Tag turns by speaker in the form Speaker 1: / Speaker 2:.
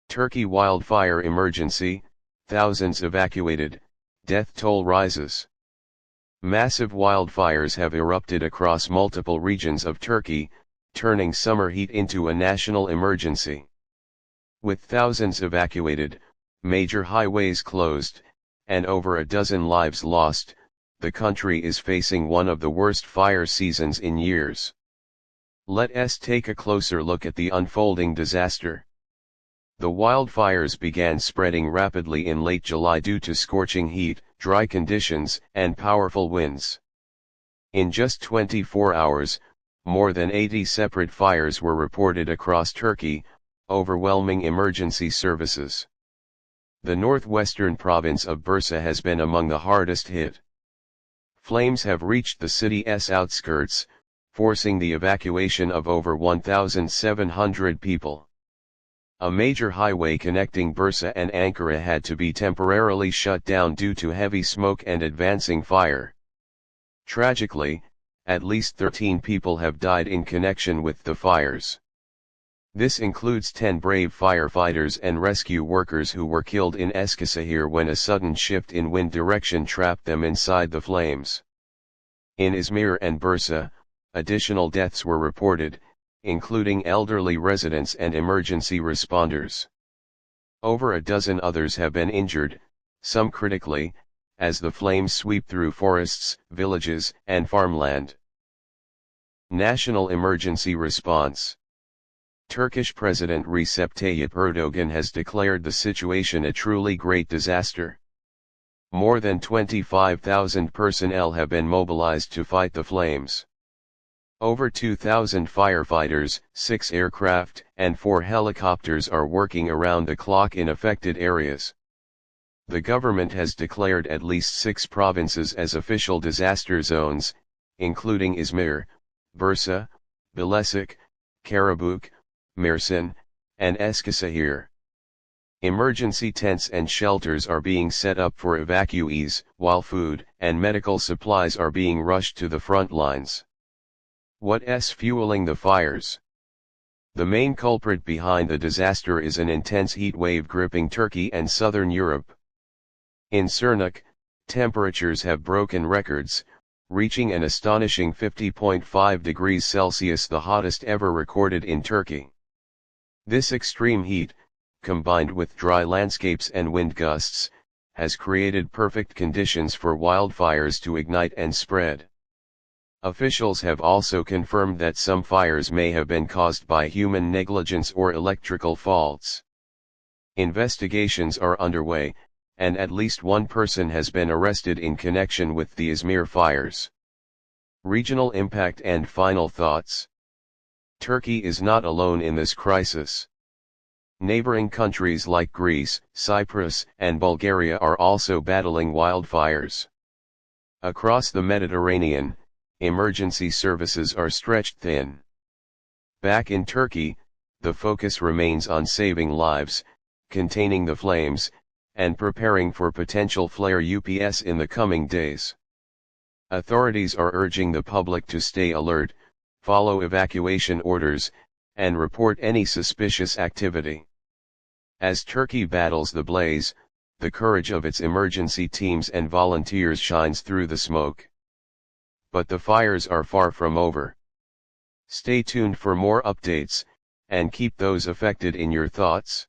Speaker 1: Turkey wildfire emergency, thousands evacuated, death toll rises. Massive wildfires have erupted across multiple regions of Turkey, turning summer heat into a national emergency. With thousands evacuated, major highways closed, and over a dozen lives lost, the country is facing one of the worst fire seasons in years. Let us take a closer look at the unfolding disaster. The wildfires began spreading rapidly in late July due to scorching heat, dry conditions, and powerful winds. In just 24 hours, more than 80 separate fires were reported across Turkey, overwhelming emergency services. The northwestern province of Bursa has been among the hardest hit. Flames have reached the city's outskirts, forcing the evacuation of over 1,700 people. A major highway connecting Bursa and Ankara had to be temporarily shut down due to heavy smoke and advancing fire. Tragically, at least 13 people have died in connection with the fires. This includes 10 brave firefighters and rescue workers who were killed in Eskişehir when a sudden shift in wind direction trapped them inside the flames. In Izmir and Bursa, additional deaths were reported, including elderly residents and emergency responders. Over a dozen others have been injured, some critically, as the flames sweep through forests, villages, and farmland. National Emergency Response. Turkish President Recep Tayyip Erdogan has declared the situation a truly great disaster. More than 25,000 personnel have been mobilized to fight the flames. Over 2,000 firefighters, 6 aircraft, and 4 helicopters are working around the clock in affected areas. The government has declared at least 6 provinces as official disaster zones, including Izmir, Bursa, Bilecik, Karabük, Mersin, and Eskişehir. Emergency tents and shelters are being set up for evacuees, while food and medical supplies are being rushed to the front lines. What's fueling the fires? The main culprit behind the disaster is an intense heat wave gripping Turkey and southern Europe. In Sırnak, temperatures have broken records, reaching an astonishing 50.5 degrees Celsius, the hottest ever recorded in Turkey. This extreme heat, combined with dry landscapes and wind gusts, has created perfect conditions for wildfires to ignite and spread. Officials have also confirmed that some fires may have been caused by human negligence or electrical faults. Investigations are underway, and at least one person has been arrested in connection with the Izmir fires. Regional impact and final thoughts. Turkey is not alone in this crisis. Neighboring countries like Greece, Cyprus, and Bulgaria are also battling wildfires. Across the Mediterranean, emergency services are stretched thin. Back in Turkey, the focus remains on saving lives, containing the flames, and preparing for potential flare-ups in the coming days. Authorities are urging the public to stay alert, follow evacuation orders, and report any suspicious activity. As Turkey battles the blaze, the courage of its emergency teams and volunteers shines through the smoke. But the fires are far from over. Stay tuned for more updates, and keep those affected in your thoughts.